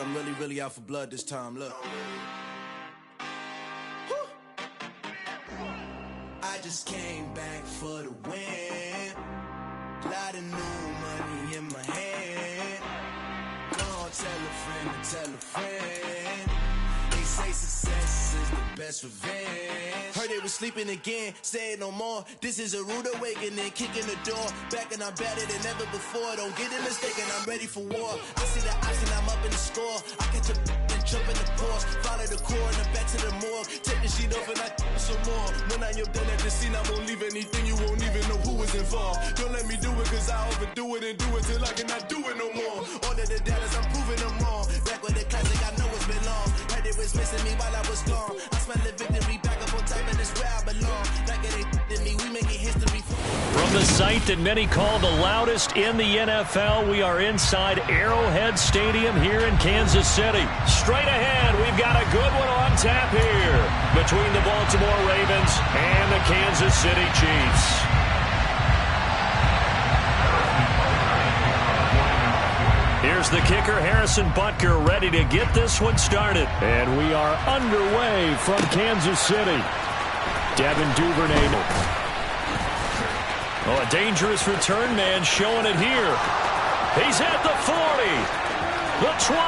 I'm really out for blood this time, look. I just came back for the win. Lot of new money in my hand. Go on, tell a friend. They say success is the best revenge. Heard they was sleeping again, say it no more. This is a rude awakening, kicking the door. Back and I'm better than ever before. Don't get it mistaken, I'm ready for war. I see the option, I'm up in the score. I catch a and jump in the Porsche. Follow the core and then back to the morgue. Take the sheet off and I some more. When I am done at the scene, I won't leave anything. You won't even know who was involved. Don't let me do it, cause I overdo it and do it till I cannot do it no more. All of the doubters, I'm proving them wrong. Back with the classic, I know it's been long. Heard it was missing me while I was gone. I smell the victory back up on time, and it's where I belong. Like it ain't me, we making history. From the site that many call the loudest in the NFL, we are inside Arrowhead Stadium here in Kansas City. Straight ahead, we've got a good one on tap here between the Baltimore Ravens and the Kansas City Chiefs. Here's the kicker, Harrison Butker, ready to get this one started. And we are underway from Kansas City. Devin Duvernay. Oh, a dangerous return man showing it here. He's at the 40, the 20.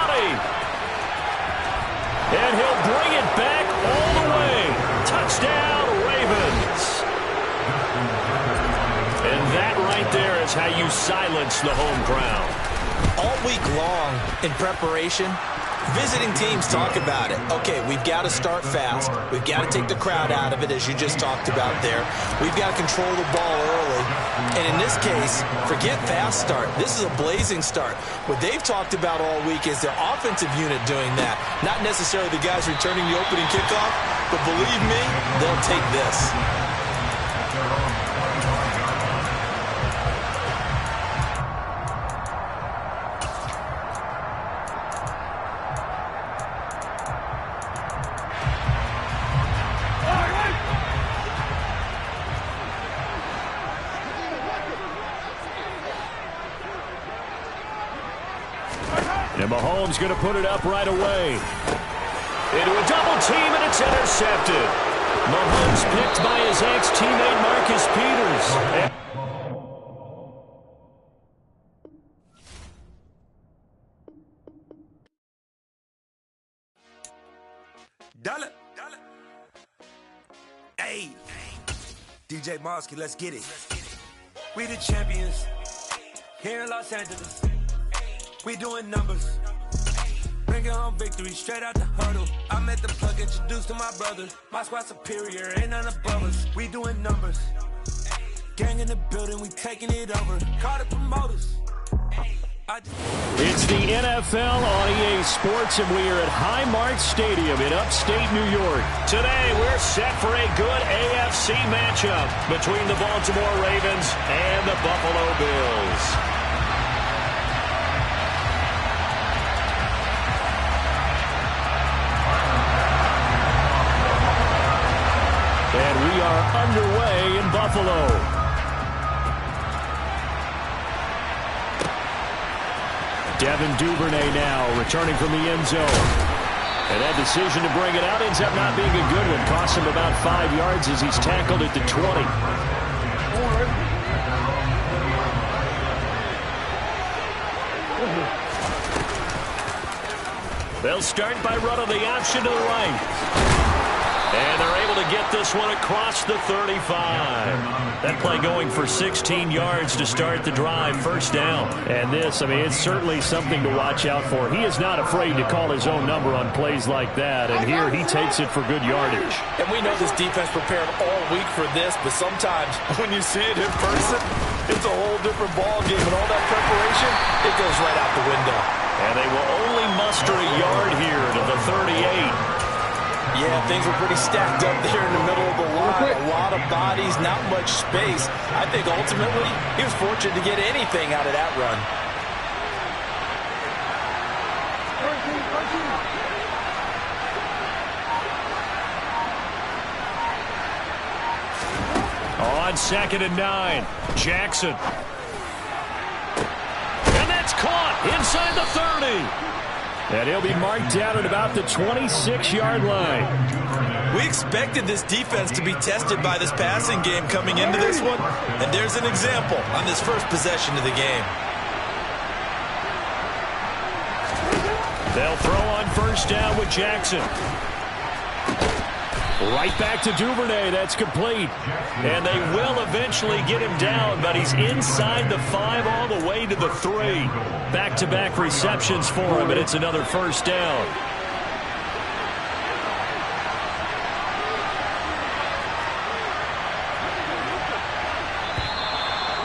And he'll bring it back all the way. Touchdown, Ravens. And that right there is how you silence the home crowd. All week long in preparation, visiting teams talk about it. Okay, we've got to start fast. We've got to take the crowd out of it, as you just talked about there. We've got to control the ball early. And in this case, forget fast start. This is a blazing start. What they've talked about all week is their offensive unit doing that. Not necessarily the guys returning the opening kickoff, but believe me, they'll take this. And Mahomes going to put it up right away. Into a double team, and it's intercepted. Mahomes picked by his ex-teammate Marcus Peters. Dollar. Hey. DJ Mosky, let's get it. We the champions here in Los Angeles. We doing numbers. Bringing home victory straight out the huddle. I'm at the plug, introduced to my brother. My squad superior, ain't none above us. We doing numbers. Gang in the building, we taking it over. Call the promoters. It's the NFL on EA Sports, and we are at Highmark Stadium in upstate New York. Today, we're set for a good AFC matchup between the Baltimore Ravens and the Buffalo Bills. And we are underway in Buffalo. Devin Duvernay now returning from the end zone. And that decision to bring it out ends up not being a good one. Costs him about 5 yards as he's tackled at the 20. They'll start by running the option to the right. And they're able to get this one across the 35. That play going for 16 yards to start the drive, first down. And this, I mean, it's certainly something to watch out for. He is not afraid to call his own number on plays like that. And here he takes it for good yardage. And we know this defense prepared all week for this, but sometimes when you see it in person, it's a whole different ball game. And all that preparation, it goes right out the window. And they will only muster a yard here to the 38. Yeah, things were pretty stacked up there in the middle of the line. A lot of bodies, not much space. I think ultimately he was fortunate to get anything out of that run. On 2nd and 9, Jackson. And that's caught inside the 30. And he'll be marked down at about the 26-yard line. We expected this defense to be tested by this passing game coming into this one, and there's an example on this first possession of the game. They'll throw on first down with Jackson. Right back to Duvernay. That's complete. And they will eventually get him down, but he's inside the 5 all the way to the 3. Back-to-back receptions for him, and it's another first down.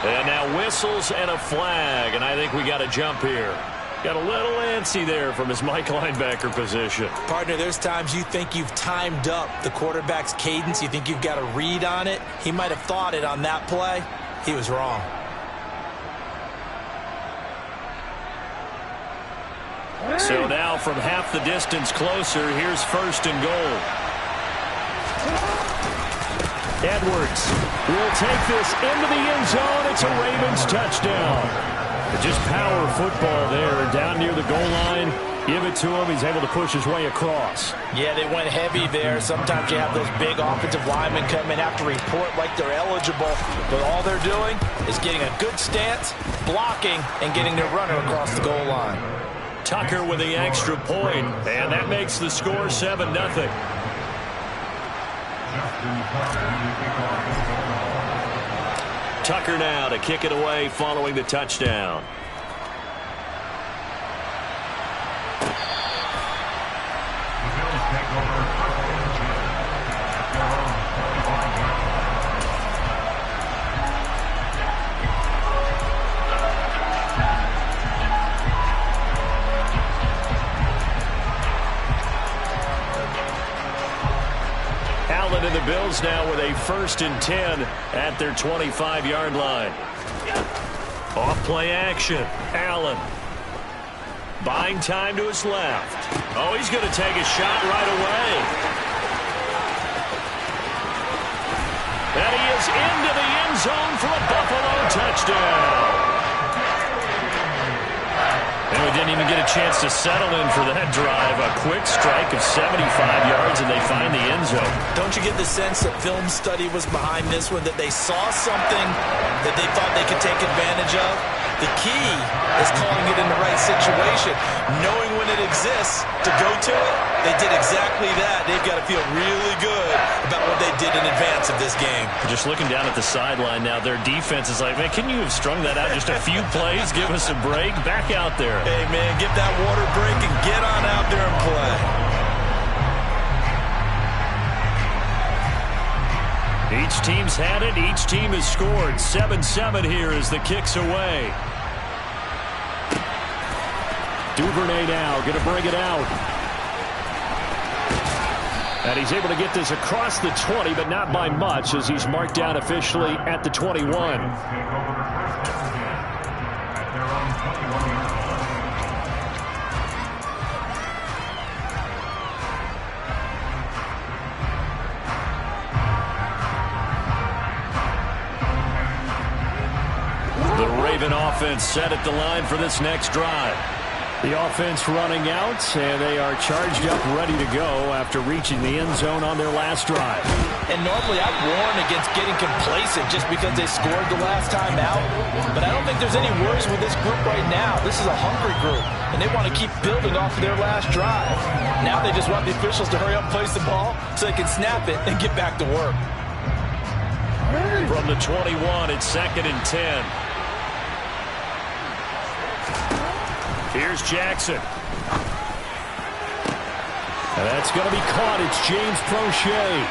And now whistles and a flag, and I think we got a jump here. Got a little antsy there from his Mike linebacker position. Partner, there's times you think you've timed up the quarterback's cadence. You think you've got a read on it. He might have thought it on that play. He was wrong. So now from half the distance closer, here's first and goal. Edwards will take this into the end zone. It's a Ravens touchdown. Just power football there down near the goal line. Give it to him. He's able to push his way across. Yeah, they went heavy there. Sometimes you have those big offensive linemen come in, have to report like they're eligible. But all they're doing is getting a good stance, blocking, and getting their runner across the goal line. Tucker with the extra point, and that makes the score 7-0. Tucker now to kick it away following the touchdown. Allen and the Bills now with a 1st and 10 at their 25-yard line. Off play action. Allen buying time to his left. Oh, he's going to take a shot right away. And he is into the end zone for a Buffalo touchdown. And we didn't even get a chance to settle in for that drive. A quick strike of 75 yards, and they find the end zone. Don't you get the sense that film study was behind this one, that they saw something that they thought they could take advantage of? The key is calling it in the right situation. Knowing when it exists to go to it, they did exactly that. They've got to feel really good about what they did in advance of this game. Just looking down at the sideline now, their defense is like, man, can you have strung that out just a few plays? Give us a break. Back out there. Hey, man, get that water break and get on out there and play. Each team's had it. Each team has scored. 7-7 here as the kick's away. Duvernay now going to bring it out. And he's able to get this across the 20, but not by much as he's marked down officially at the 21. The Raven offense set at the line for this next drive. The offense running out, and they are charged up, ready to go after reaching the end zone on their last drive. And normally I warn against getting complacent just because they scored the last time out. But I don't think there's any worries with this group right now. This is a hungry group, and they want to keep building off of their last drive. Now they just want the officials to hurry up and place the ball so they can snap it and get back to work. From the 21, it's 2nd and 10. Here's Jackson. And that's going to be caught. It's James Prochet.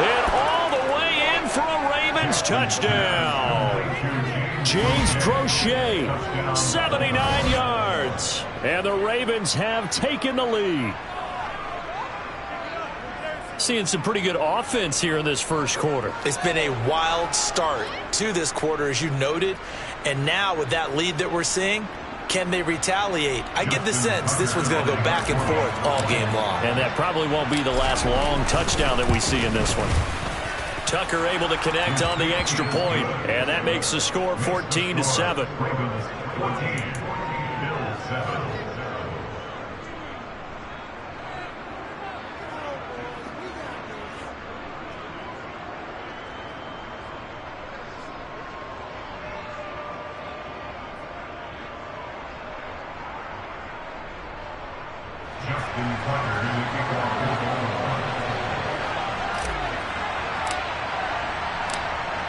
And all the way in for a Ravens touchdown. James Prochet, 79 yards. And the Ravens have taken the lead. Seeing some pretty good offense here in this first quarter. It's been a wild start to this quarter, as you noted. And now with that lead that we're seeing, can they retaliate? I get the sense this one's going to go back and forth all game long. And that probably won't be the last long touchdown that we see in this one. Tucker able to connect on the extra point, and that makes the score 14-7. Bills 7.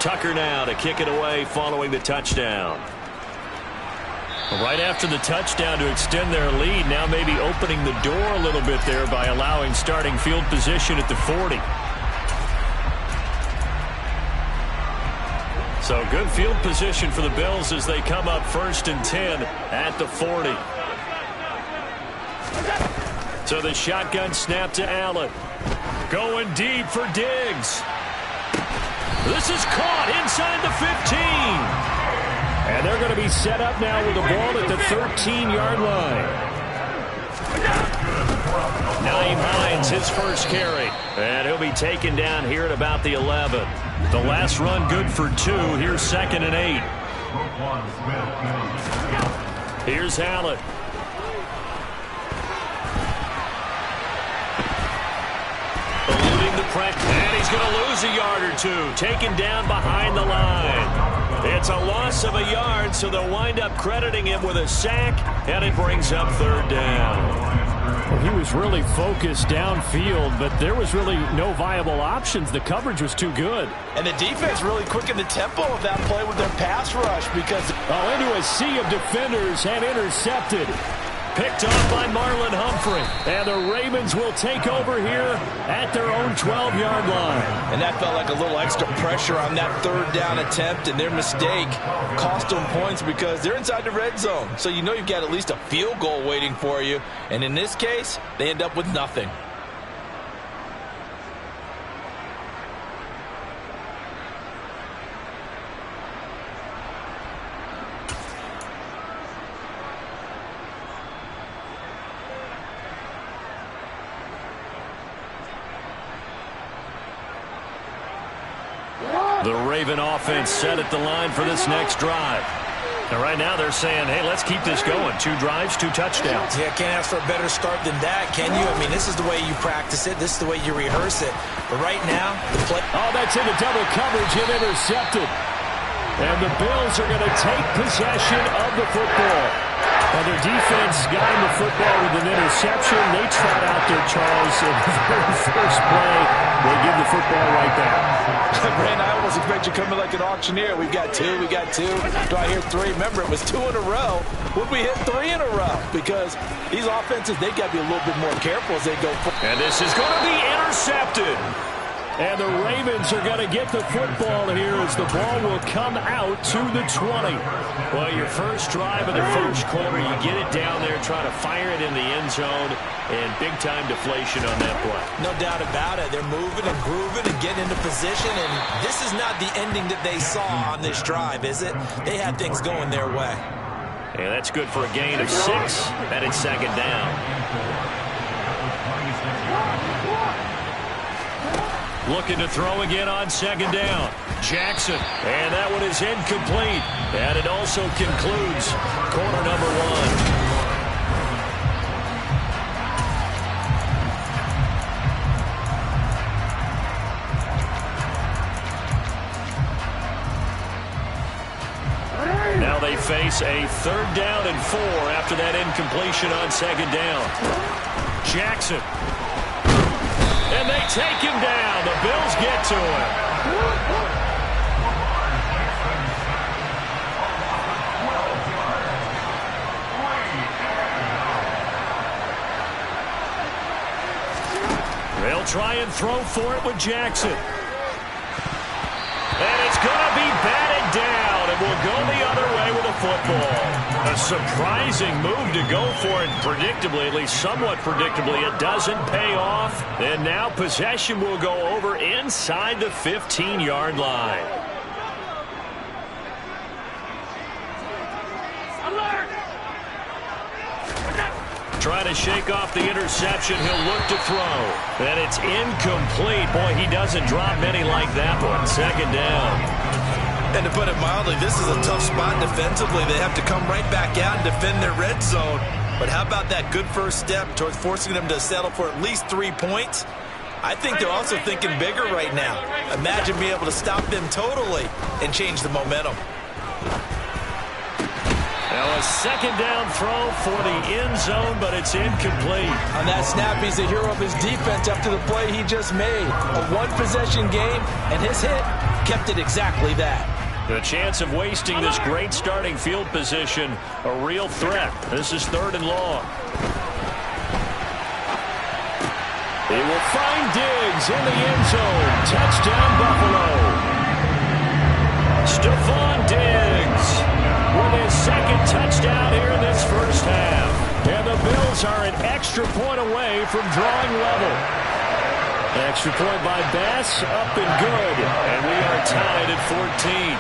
Tucker now to kick it away following the touchdown. Right after the touchdown to extend their lead, now maybe opening the door a little bit there by allowing starting field position at the 40. So good field position for the Bills as they come up 1st and 10 at the 40. So the shotgun snap to Allen. Going deep for Diggs. This is caught inside the 15. And they're going to be set up now with the ball at the 13-yard line. Nyheim Hines, his first carry. And he'll be taken down here at about the 11. The last run good for 2. Here's 2nd and 8. Here's Allen. And he's going to lose a yard or 2. Taken down behind the line. It's a loss of a yard, so they'll wind up crediting him with a sack, and it brings up 3rd down. Well, he was really focused downfield, but there was really no viable options. The coverage was too good. And the defense really quickened the tempo of that play with their pass rush because... into a sea of defenders and intercepted. Picked off by Marlon Humphrey. And the Ravens will take over here at their own 12-yard line. And that felt like a little extra pressure on that 3rd down attempt, and their mistake cost them points because they're inside the red zone. So you know you've got at least a field goal waiting for you. And in this case, they end up with nothing. The Raven offense set at the line for this next drive. And right now they're saying, hey, let's keep this going. 2 drives, 2 touchdowns. Yeah, can't ask for a better start than that, can you? I mean, this is the way you practice it. This is the way you rehearse it. But right now, the play... Oh, that's into double coverage and intercepted. And the Bills are going to take possession of the football. And their defense got him the football with an interception. They trot out there, Charles, in the very first play. They give the football right back. Brandon, I almost expect you coming like an auctioneer. We've got 2, we got 2. Do I hear 3? Remember, it was 2 in a row. Would we hit 3 in a row? Because these offenses, they got to be a little bit more careful as they go forward. And this is going to be intercepted. And the Ravens are going to get the football here as the ball will come out to the 20. Well, your first drive of the first quarter, you get it down there, try to fire it in the end zone, and big-time deflation on that play. No doubt about it. They're moving and grooving and getting into position, and this is not the ending that they saw on this drive, is it? They had things going their way. And that's good for a gain of 6, and it's 2nd down. Looking to throw again on 2nd down. Jackson. And that one is incomplete. And it also concludes quarter number 1. Now they face a 3rd down and 4 after that incompletion on 2nd down. Jackson. And they take him down. The Bills get to him. They'll try and throw for it with Jackson. And it's going to be batted down. It will go the other way with the football. A surprising move to go for it. Predictably, at least somewhat predictably, it doesn't pay off. And now possession will go over inside the 15-yard line. Trying to shake off the interception. He'll look to throw. And it's incomplete. Boy, he doesn't drop many like that one. 2nd down. And to put it mildly, this is a tough spot defensively. They have to come right back out and defend their red zone. But how about that good first step towards forcing them to settle for at least 3 points? I think they're also thinking bigger right now. Imagine being able to stop them totally and change the momentum. Now a second down throw for the end zone, but it's incomplete. On that snap, he's the hero of his defense after the play he just made. A one-possession game, and his hit kept it exactly that. The chance of wasting this great starting field position, a real threat. This is 3rd and long. He will find Diggs in the end zone. Touchdown, Buffalo. Stephon Diggs with his 2nd touchdown here in this first half. And the Bills are an extra point away from drawing level. Extra point by Bass, up and good. And we are tied at 14.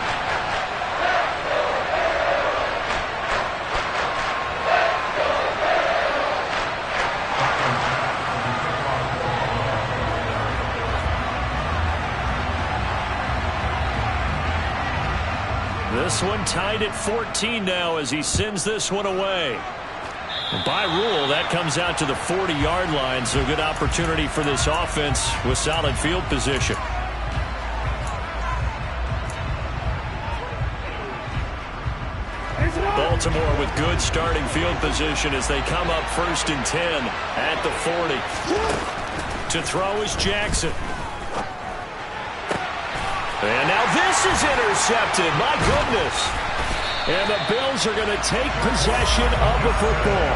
This one tied at 14 now as he sends this one away. By rule, that comes out to the 40-yard line, so good opportunity for this offense with solid field position. Baltimore with good starting field position as they come up 1st and 10 at the 40. To throw is Jackson. And now this is intercepted. My goodness. And the Bills are going to take possession of the football.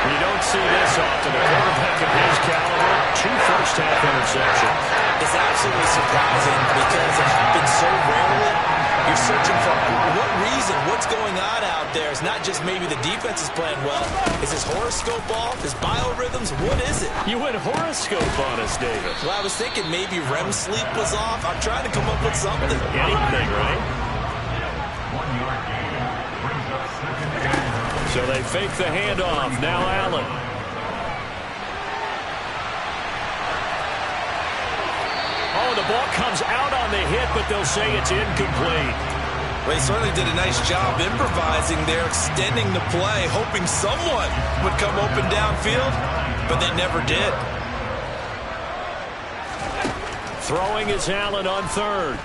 You don't see this often. A quarterback of his caliber, 2 first-half interceptions. It's absolutely surprising because it happens so rarely. You're searching for what reason, what's going on out there. It's not just maybe the defense is playing well. Is his horoscope off? His biorhythms? What is it? You went horoscope on us, David. Well, I was thinking maybe REM sleep was off. I'm trying to come up with something. Anything, right? So they fake the handoff. Now Allen. Oh, the ball comes out on the hit, but they'll say it's incomplete. Well, he certainly did a nice job improvising there, extending the play, hoping someone would come open downfield, but they never did. Throwing is Allen on 3rd.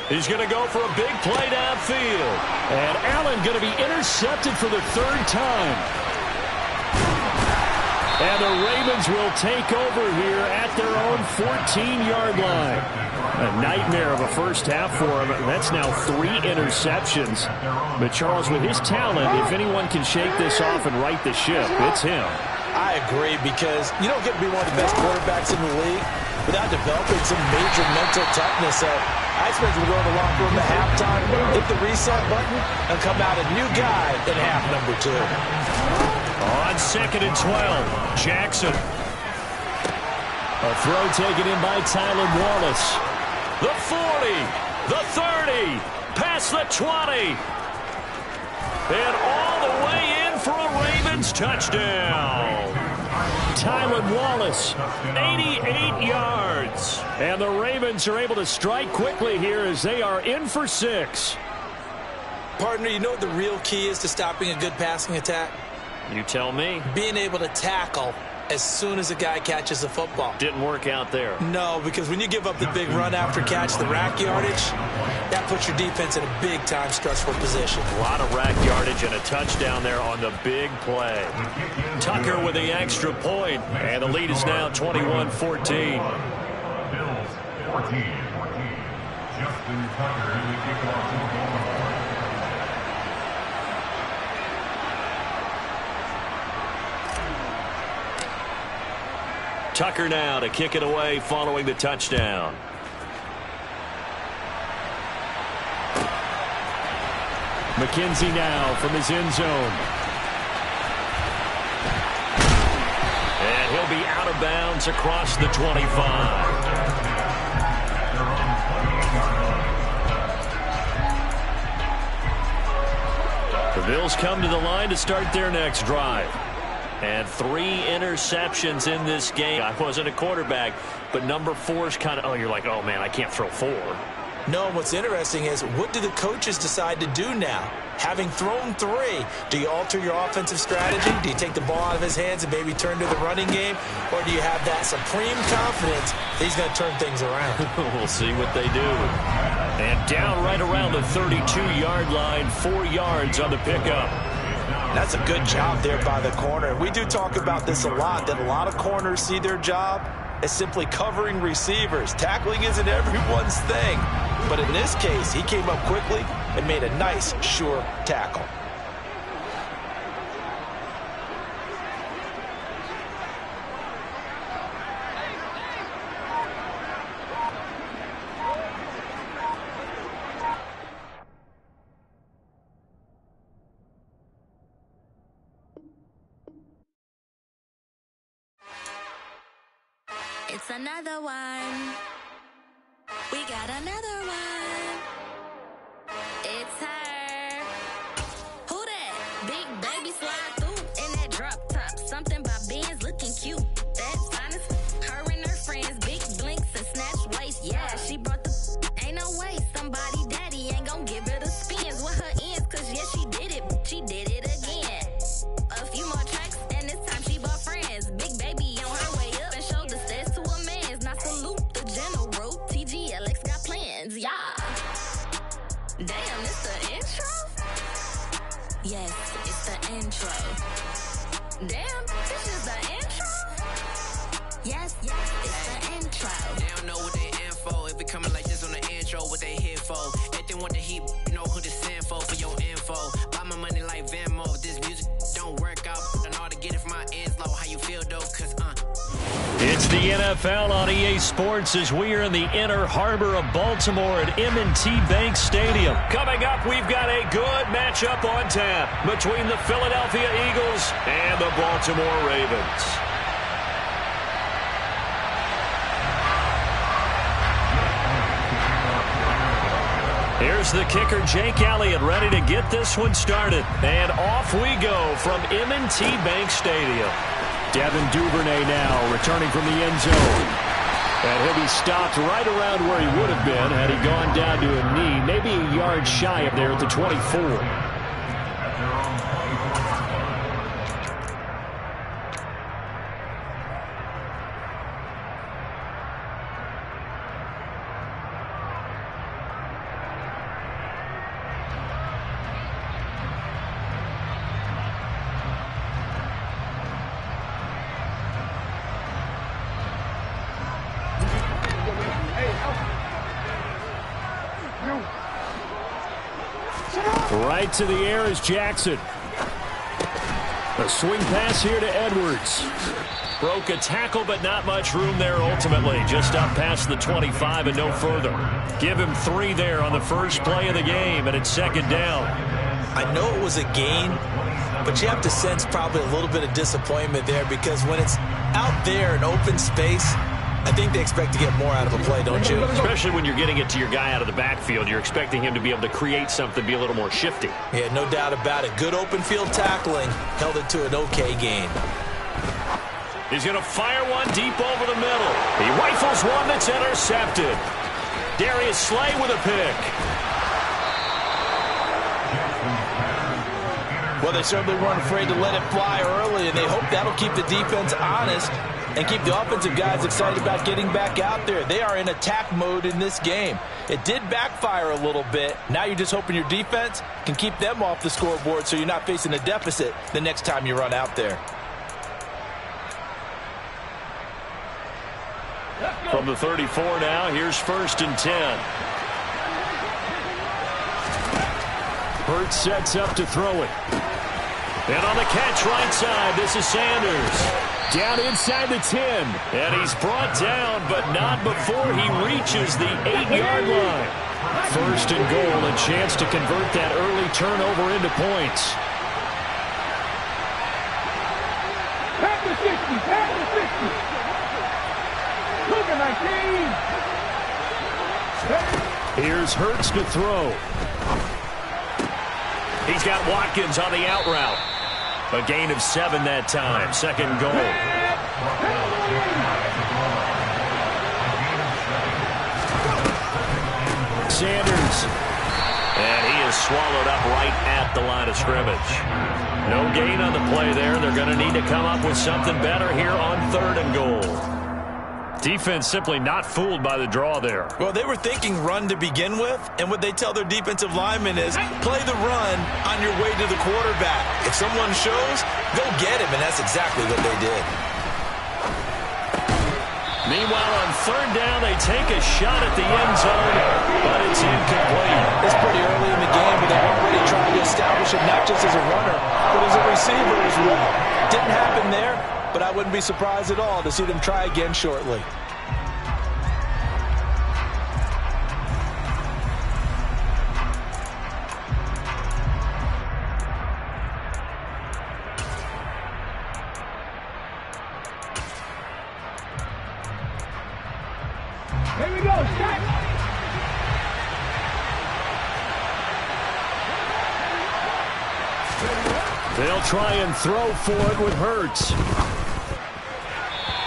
He's going to go for a big play downfield. And Allen going to be intercepted for the 3rd time. And the Ravens will take over here at their own 14-yard line. A nightmare of a first half for him. That's now 3 interceptions. But Charles, with his talent, if anyone can shake this off and right the ship, it's him. I agree, because you don't get to be one of the best quarterbacks in the league without developing some major mental toughness. So I expect him to go in the locker room at halftime, hit the reset button, and come out a new guy in half number 2. On 2nd and 12, Jackson. A throw taken in by Tylan Wallace. The 40, the 30, past the 20. And all the way in for a Ravens touchdown. Tylan Wallace, 88 yards. And the Ravens are able to strike quickly here as they are in for 6. Partner, you know what the real key is to stopping a good passing attack? You tell me. Being able to tackle as soon as a guy catches the football. Didn't work out there. No, because when you give up the big run after catch, the rack yardage, that puts your defense in a big-time stressful position. A lot of rack yardage and a touchdown there on the big play. Tucker with the extra point, and the lead is now 21-14. Bills 14. Justin Tucker in the kickoff. Tucker now to kick it away following the touchdown. McKenzie now from his end zone. And he'll be out of bounds across the 25. The Bills come to the line to start their next drive. And 3 interceptions in this game. I wasn't a quarterback, but number 4's kind of, you're like, oh, man, I can't throw 4. No, what's interesting is, what do the coaches decide to do now? Having thrown 3, do you alter your offensive strategy? Do you take the ball out of his hands and maybe turn to the running game? Or do you have that supreme confidence that he's going to turn things around? We'll see what they do. And down right around the 32-yard line, 4 yards on the pickup. That's a good job there by the corner. We do talk about this a lot, that a lot of corners see their job as simply covering receivers. Tackling isn't everyone's thing. But in this case, he came up quickly and made a nice, sure tackle. It's another one. We got another one. It's her. Who that? Big baby slide through in that drop top. Something about Benz looking cute. That's honest. Her and her friends, big blinks and snatch waist. Yeah, she brought the. Ain't no way somebody daddy ain't gon' give her the spins with her ends. Cause yeah, she did it. She did it again. A few more tracks and this time she bought friends. Big baby on her way up and showed the stairs to a man's. Now salute the general. TGLX got plans, yeah. Damn, it's the intro? Yes, it's the intro. Damn, this is the intro? Yes, it's the intro. They don't know what they info. If it coming like this on the intro, what they here for? If they want the heat, you know who to send for your info. Buy my money like Venmo. This music don't work out. I know how to get it from my ends low. How you feel though? Cause It's the NFL on EA Sports as we are in the inner harbor of Baltimore at M&T Bank Stadium. Coming up, we've got a good matchup on tap between the Philadelphia Eagles and the Baltimore Ravens. Here's the kicker, Jake Elliott, ready to get this one started. And off we go from M&T Bank Stadium. Devin Duvernay now returning from the end zone. And he'll be stopped right around where he would have been had he gone down to a knee, maybe a yard shy of there at the 24. Right to the air is Jackson. A swing pass here to Edwards. Broke a tackle, but not much room there ultimately. Just up past the 25 and no further. Give him 3 there on the first play of the game, and it's second down. I know it was a gain, but you have to sense probably a little bit of disappointment there because when it's out there in open space, I think they expect to get more out of a play, don't you? Especially when you're getting it to your guy out of the backfield. You're expecting him to be able to create something, be a little more shifty. Yeah, no doubt about it. Good open field tackling. Held it to an okay gain. He's going to fire one deep over the middle. He rifles one that's intercepted. Darius Slay with a pick. Well, they certainly weren't afraid to let it fly early, and they hope that'll keep the defense honest and keep the offensive guys excited about getting back out there. They are in attack mode in this game. It did backfire a little bit. Now you're just hoping your defense can keep them off the scoreboard so you're not facing a deficit the next time you run out there. From the 34 now, here's 1st and 10. Hurts sets up to throw it. And on the catch right side, this is Sanders. Down inside the 10. And he's brought down, but not before he reaches the 8-yard line. 1st and goal, a chance to convert that early turnover into points. Pack the 60, pack the 60. Look at 19. Here's Hurts to throw. He's got Watkins on the out route. A gain of 7 that time. 2nd goal. Sanders. And he is swallowed up right at the line of scrimmage. No gain on the play there. They're going to need to come up with something better here on 3rd and goal. Defense simply not fooled by the draw there. Well, they were thinking run to begin with, and what they tell their defensive linemen is play the run on your way to the quarterback. If someone shows, go get him, and that's exactly what they did. Meanwhile, on 3rd down, they take a shot at the end zone, but it's incomplete. It's pretty early in the game, but they're already trying to establish it not just as a runner, but as a receiver as well. Didn't happen there, but I wouldn't be surprised at all to see them try again shortly. Here we go, Shaq. They'll try and throw for it with Hurts.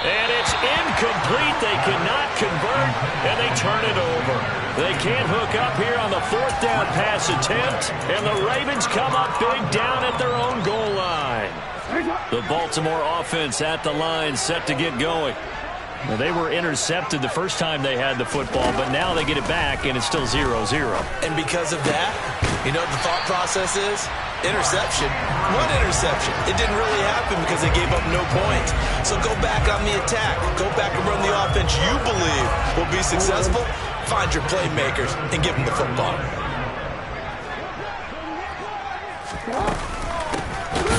And it's incomplete. They cannot convert, and they turn it over. They can't hook up here on the 4th down pass attempt, and the Ravens come up big down at their own goal line. The Baltimore offense at the line, set to get going. Well, they were intercepted the first time they had the football, but now they get it back, and it's still 0-0. And because of that, you know what the thought process is? Interception. One interception. It didn't really happen because they gave up no points. So go back on the attack. Go back and run the offense you believe will be successful. Find your playmakers and give them the football.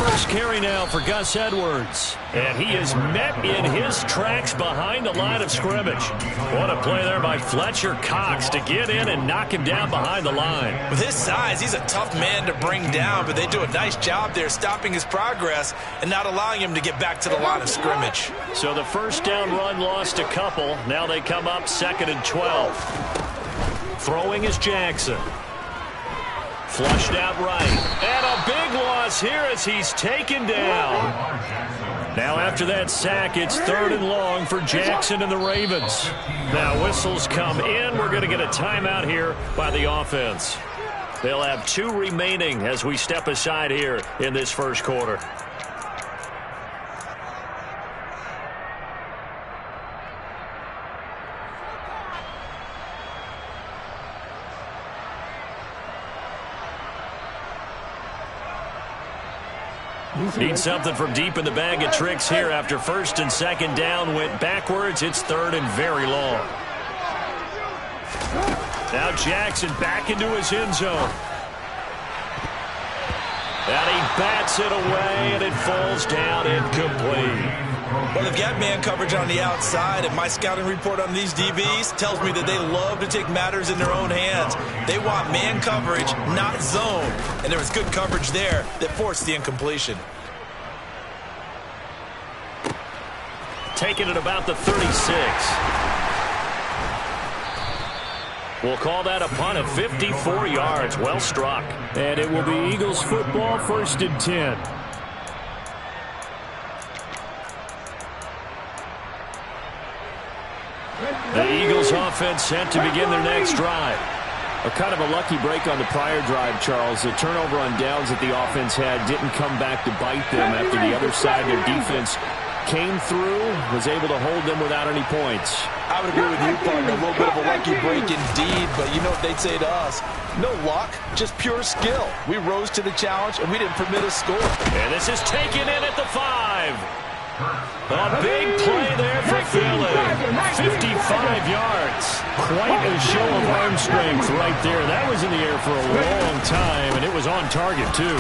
First carry now for Gus Edwards. And he is met in his tracks behind the line of scrimmage. What a play there by Fletcher Cox to get in and knock him down behind the line. With his size, he's a tough man to bring down, but they do a nice job there stopping his progress and not allowing him to get back to the line of scrimmage. So the first down run lost a couple. Now they come up 2nd and 12. Throwing is Jackson. Flushed out right. And a big loss here as he's taken down. Now after that sack, it's 3rd and long for Jackson and the Ravens. Now whistles come in. We're going to get a timeout here by the offense. They'll have 2 remaining as we step aside here in this first quarter. Need something from deep in the bag of tricks here after 1st and 2nd down went backwards. It's 3rd and very long. Now Jackson back into his end zone. And he bats it away, and it falls down incomplete. Well, they've got man coverage on the outside, and my scouting report on these DBs tells me that they love to take matters in their own hands. They want man coverage, not zone. And there was good coverage there that forced the incompletion. Taking it about the 36. We'll call that a punt of 54 yards. Well struck. And it will be Eagles football, 1st and 10. The Eagles offense set to begin their next drive. A kind of a lucky break on the prior drive, Charles. The turnover on downs that the offense had didn't come back to bite them after the other side. Their defense came through, was able to hold them without any points. I would agree with you, partner. A little bit of a lucky break indeed, but you know what they'd say to us? No luck, just pure skill. We rose to the challenge, and we didn't permit a score. And this is taken in at the 5. A big play there for Philly. 55 yards. Quite a show of arm strength right there. That was in the air for a long time, and it was on target, too.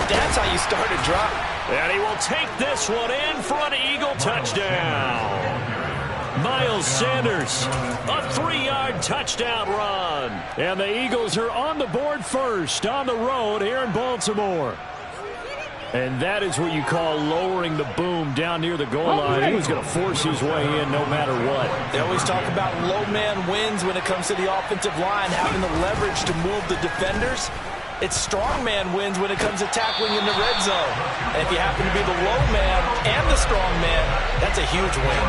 That's how you start a drive. And he will take this one in for an Eagle touchdown. Miles Sanders, a 3-yard touchdown run. And the Eagles are on the board first on the road here in Baltimore. And that is what you call lowering the boom down near the goal line. He was going to force his way in no matter what. They always talk about low man wins when it comes to the offensive line, having the leverage to move the defenders. It's strong man wins when it comes to tackling in the red zone. And if you happen to be the low man and the strong man, that's a huge win.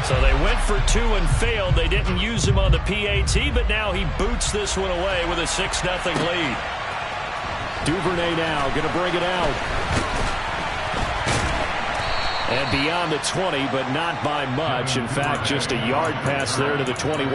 So they went for 2 and failed. They didn't use him on the PAT, but now he boots this one away with a 6-0 lead. Duvernay now going to bring it out. And beyond the 20, but not by much. In fact, just a yard pass there to the 21.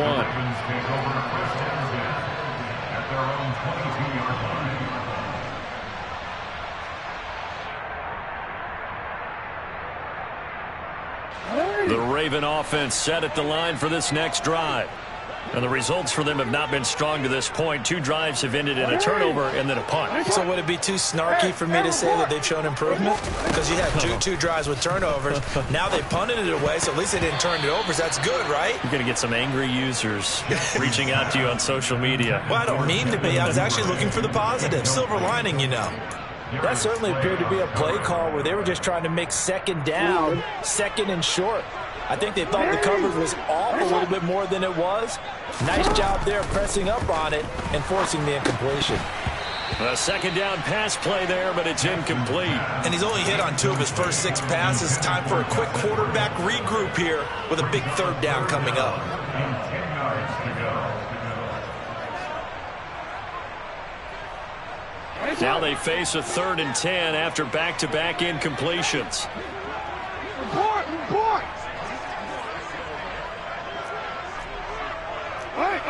The Raven offense set at the line for this next drive. And the results for them have not been strong to this point. 2 drives have ended in a turnover and then a punt. So would it be too snarky for me to say that they've shown improvement? Because you had two drives with turnovers. Now they punted it away, so at least they didn't turn it over. So that's good, right? You're going to get some angry users reaching out to you on social media. Well, I don't mean to be. I was actually looking for the positive. Silver lining, you know. That certainly appeared to be a play call where they were just trying to make second down, second and short. I think they thought the coverage was off a little bit more than it was. Nice job there pressing up on it and forcing the incompletion. A second down pass play there, but it's incomplete. And he's only hit on 2 of his first 6 passes. Time for a quick quarterback regroup here with a big 3rd down coming up. 10 yards to go. Now they face a 3rd and 10 after back-to-back incompletions. Report! Hey!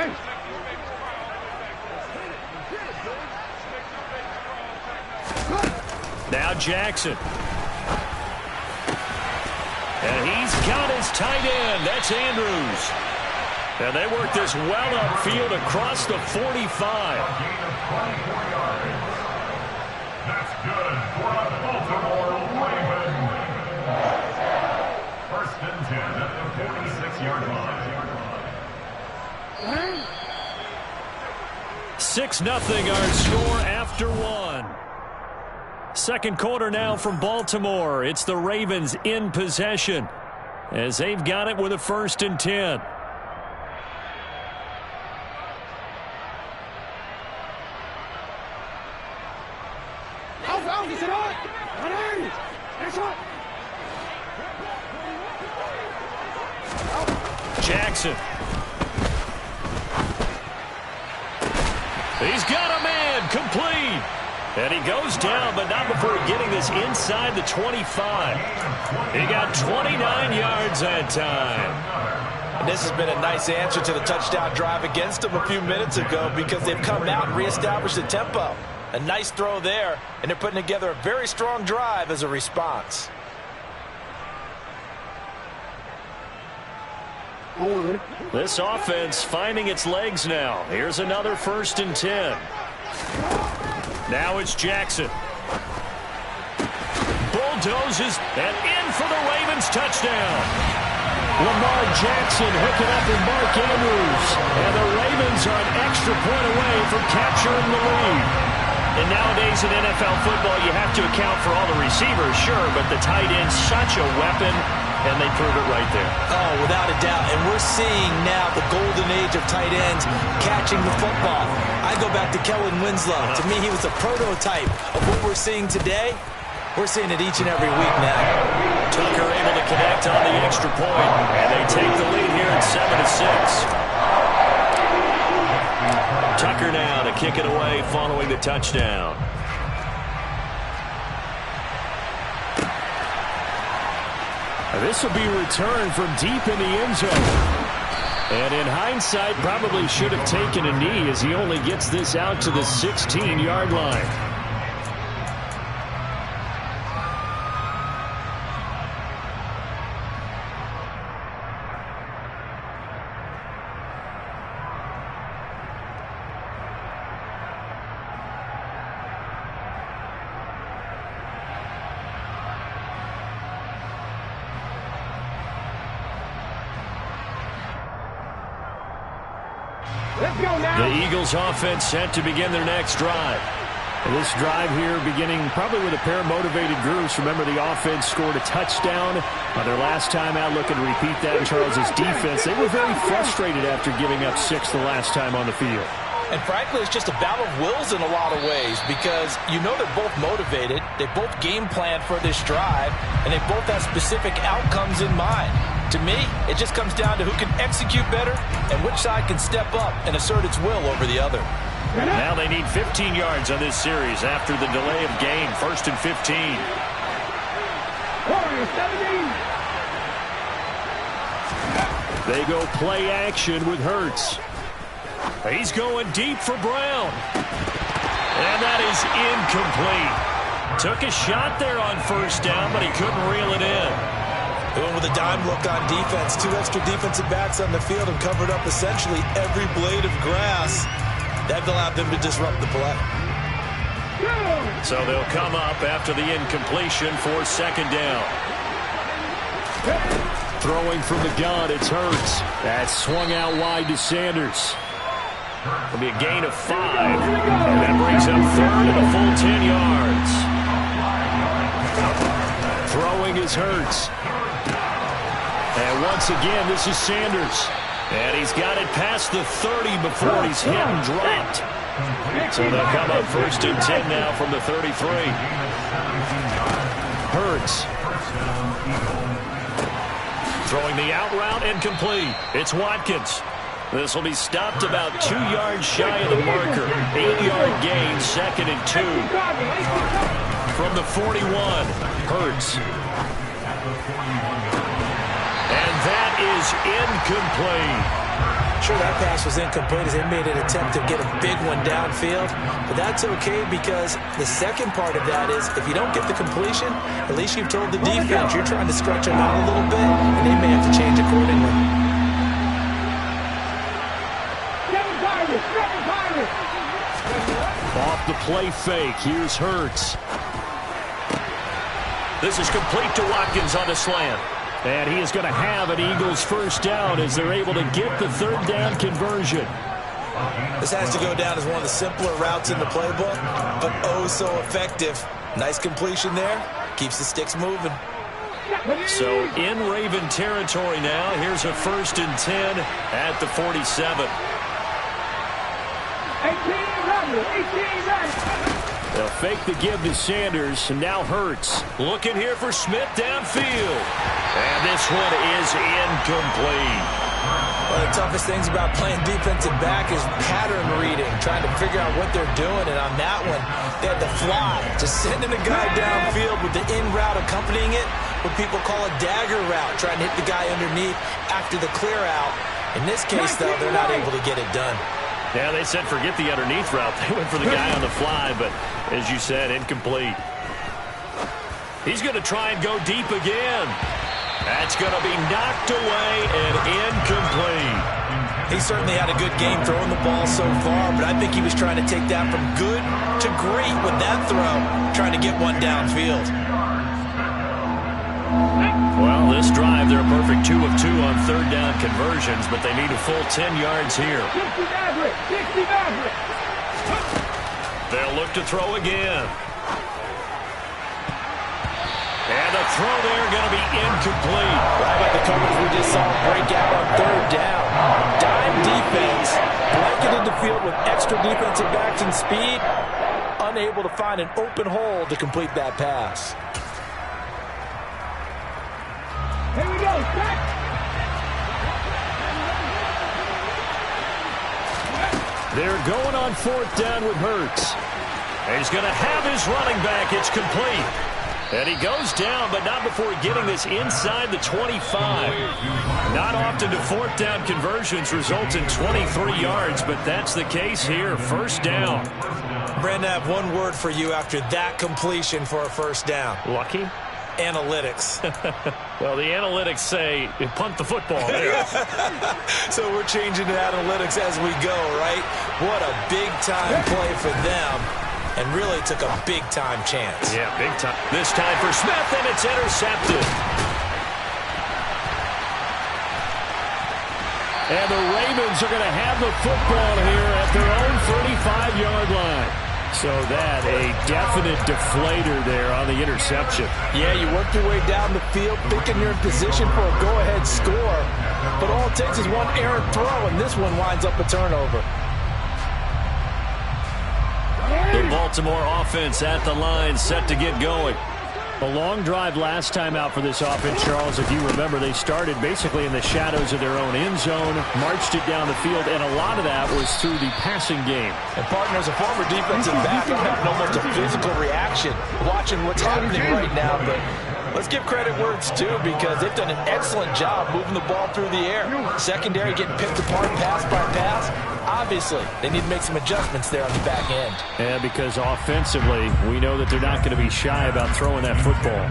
Now Jackson. And he's got his tight end. That's Andrews. And they work this well upfield across the 45. Gain of 24 yards. That's good for the Baltimore Ravens. 1st and 10 at the 46-yard line. 6-0 our score after 1. Second quarter now from Baltimore. It's the Ravens in possession as they've got it with a 1st and 10. Jackson. He's got a man, complete. And he goes down, but not before getting this inside the 25. He got 29 yards that time. And this has been a nice answer to the touchdown drive against them a few minutes ago because they've come out and reestablished the tempo. A nice throw there, and they're putting together a very strong drive as a response. This offense finding its legs now. Here's another 1st and 10. Now it's Jackson. Bulldozes and in for the Ravens touchdown. Lamar Jackson hooking up with Mark Andrews. And the Ravens are an extra point away from capturing the lead. And nowadays in NFL football, you have to account for all the receivers, sure, but the tight end's such a weapon, and they prove it right there. Oh, without a doubt. And we're seeing now the golden age of tight ends catching the football. I go back to Kellen Winslow. To me, he was a prototype of what we're seeing today. We're seeing it each and every week now. Tucker able to connect on the extra point, and they take the lead here at 7-6. Tucker now to kick it away following the touchdown. This will be returned from deep in the end zone. And in hindsight, probably should have taken a knee as he only gets this out to the 16-yard line. The Eagles offense set to begin their next drive. This drive here beginning probably with a pair of motivated groups. Remember, the offense scored a touchdown on their last time out. Looking to repeat that in Charles's defense. They were very frustrated after giving up 6 the last time on the field. And frankly, it's just a battle of wills in a lot of ways because you know they're both motivated. They both game planned for this drive, and they both have specific outcomes in mind. To me, it just comes down to who can execute better and which side can step up and assert its will over the other. Now they need 15 yards on this series after the delay of game. 1st and 15. They go play action with Hurts. He's going deep for Brown. And that is incomplete. Took a shot there on 1st down, but he couldn't reel it in. Going with a dime look on defense. 2 extra defensive backs on the field and covered up essentially every blade of grass. That allowed them to disrupt the play. So they'll come up after the incompletion for 2nd down. Throwing from the gun, it's Hurts. That's swung out wide to Sanders. It'll be a gain of 5. And that brings up 3rd and a full 10 yards. Throwing is Hurts. And once again, this is Sanders. And he's got it past the 30 before he's hit and dropped. So they'll come up 1st and 10 now from the 33. Hurts. Throwing the out route incomplete. It's Watkins. This will be stopped about 2 yards shy of the marker. 8-yard gain, 2nd and 2. From the 41, Hurts. And that is incomplete. Sure, that pass was incomplete as they made an attempt to get a big one downfield. But that's okay because the second part of that is if you don't get the completion, at least you've told the defense you're trying to stretch them out a little bit, and they may have to change accordingly. Off the play fake, here's Hurts. This is complete to Watkins on the slant. And he is going to have an Eagles 1st down as they're able to get the 3rd down conversion. This has to go down as one of the simpler routes in the playbook, but oh so effective. Nice completion there. Keeps the sticks moving. So in Raven territory now. Here's a 1st and 10 at the 47. 18. They'll fake the give to Sanders, and now Hurts. Looking here for Smith downfield. And this one is incomplete. One of the toughest things about playing defensive back is pattern reading, trying to figure out what they're doing. And on that one, they had to fly, just sending a guy downfield with the in route accompanying it, what people call a dagger route, trying to hit the guy underneath after the clear out. In this case, though, they're not able to get it done. Yeah, they said forget the underneath route. They went for the guy on the fly, but as you said, incomplete. He's going to try and go deep again. That's going to be knocked away and incomplete. He certainly had a good game throwing the ball so far, but I think he was trying to take that from good to great with that throw, trying to get one downfield. Well, this drive, they're a perfect 2 of 2 on 3rd down conversions, but they need a full 10 yards here. They'll look to throw again. And the throw there going to be incomplete. How about the coverage we just saw break out on 3rd down? Dime defense, blanketed the field with extra defensive backs and speed, unable to find an open hole to complete that pass. Here we go, set. They're going on 4th down with Hurts. He's going to have his running back. It's complete. And he goes down, but not before getting this inside the 25. Not often do 4th down conversions result in 23 yards, but that's the case here. 1st down. Brandon, I have one word for you after that completion for a 1st down. Lucky? Analytics. Well, the analytics say punt the football there. So we're changing to analytics as we go, right? What a big-time play for them. And really took a big-time chance. Yeah, big time. This time for Smith, and it's intercepted. And the Ravens are going to have the football here at their own 35-yard line. So that, a definite deflator there on the interception. Yeah, you work your way down the field thinking you're in position for a go-ahead score. But all it takes is one errant throw, and this one winds up a turnover. The Baltimore offense at the line, set to get going. A long drive last time out for this offense, Charles. If you remember, they started basically in the shadows of their own end zone, marched it down the field, and a lot of that was through the passing game. And partner, as a former defensive back, I'm having almost a physical reaction watching what's happening right now. But let's give credit where it's due, because they've done an excellent job moving the ball through the air. Secondary getting picked apart pass by pass. Obviously, they need to make some adjustments there on the back end. Yeah, because offensively, we know that they're not going to be shy about throwing that football.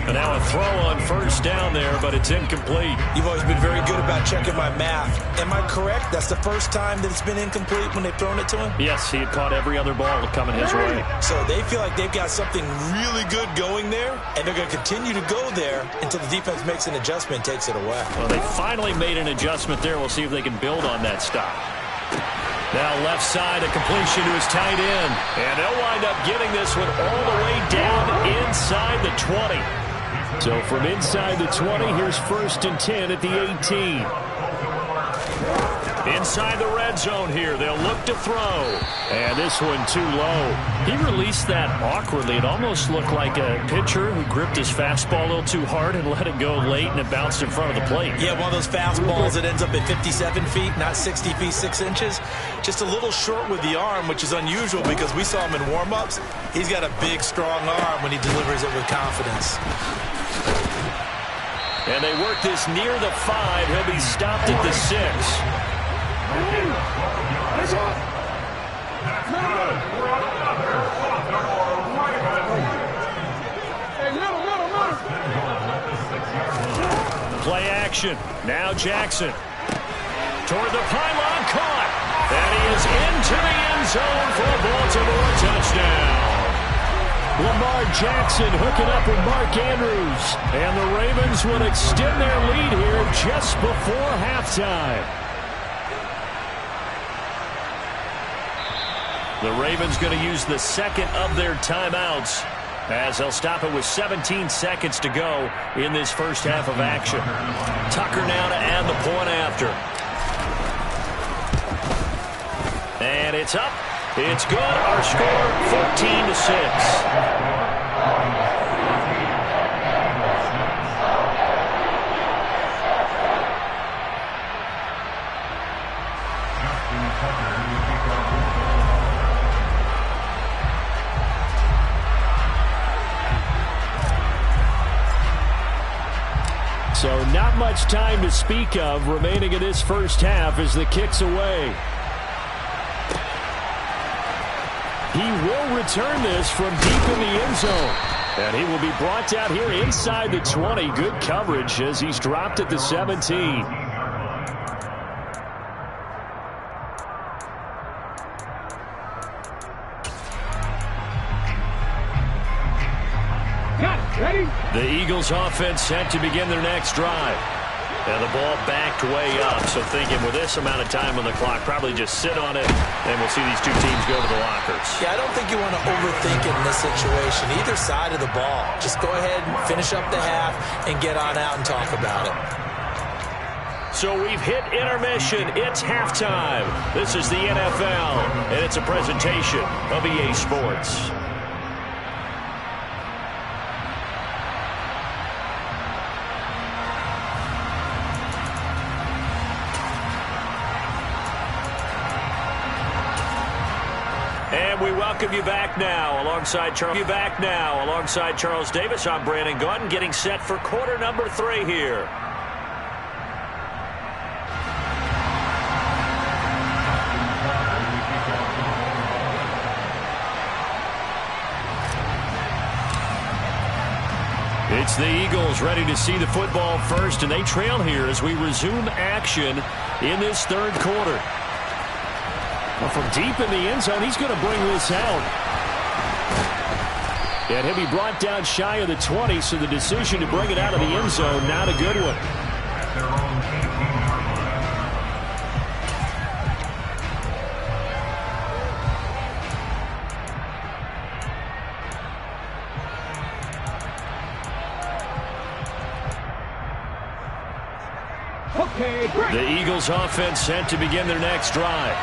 And now a throw on first down there, but it's incomplete. You've always been very good about checking my math. Am I correct? That's the first time that it's been incomplete when they've thrown it to him? Yes, he had caught every other ball coming his way. So they feel like they've got something really good going there, and they're going to continue to go there until the defense makes an adjustment and takes it away. Well, they finally made an adjustment there. We'll see if they can build on that stop. Now left side, a completion to his tight end. And they'll wind up getting this one all the way down inside the 20. So from inside the 20, here's 1st and 10 at the 18. Inside the red zone here. They'll look to throw. And this one too low. He released that awkwardly. It almost looked like a pitcher who gripped his fastball a little too hard and let it go late, and it bounced in front of the plate. Yeah, one of those fastballs that ends up at 57 feet, not 60 feet, 6 inches. Just a little short with the arm, which is unusual because we saw him in warm-ups. He's got a big, strong arm when he delivers it with confidence. And they work this near the 5. He'll be stopped at the 6. Play action. Now Jackson. Toward the pylon, caught. And he is into the end zone for a Baltimore touchdown. Lamar Jackson hooking up with Mark Andrews. And the Ravens will extend their lead here just before halftime. The Ravens going to use the second of their timeouts as they'll stop it with 17 seconds to go in this first half of action. Tucker now to add the point after. And it's up. It's good. Our score, 14-6. So not much time to speak of remaining in this first half as the kick's away. He will return this from deep in the end zone. And he will be brought out here inside the 20. Good coverage as he's dropped at the 17. The Eagles offense set to begin their next drive. And the ball backed way up, so thinking with this amount of time on the clock, probably just sit on it, and we'll see these two teams go to the lockers. Yeah, I don't think you want to overthink it in this situation, either side of the ball. Just go ahead and finish up the half and get on out and talk about it. So we've hit intermission. It's halftime. This is the NFL, and it's a presentation of EA Sports. And we welcome you back now alongside Charles Davis. I'm Brandon Gaudin, getting set for quarter number 3 here. It's the Eagles ready to see the football first, and they trail here as we resume action in this third quarter. Well, from deep in the end zone, he's going to bring this out. And he'll be brought down shy of the 20, so the decision to bring it out of the end zone, not a good one. The Eagles offense set to begin their next drive.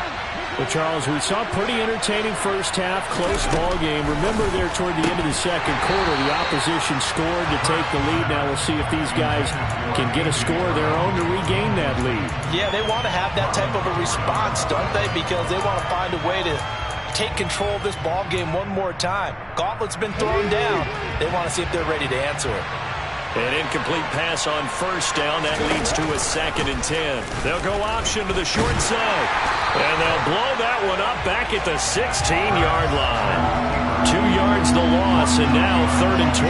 Well, Charles, we saw a pretty entertaining first half, close ball game. Remember there toward the end of the second quarter, the opposition scored to take the lead. Now we'll see if these guys can get a score of their own to regain that lead. Yeah, they want to have that type of a response, don't they? Because they want to find a way to take control of this ball game one more time. Gauntlet's been thrown down. They want to see if they're ready to answer it. An incomplete pass on first down. That leads to a 2nd and 10. They'll go option to the short side. And they'll blow that one up back at the 16-yard line. 2 yards the loss, and now 3rd and 12.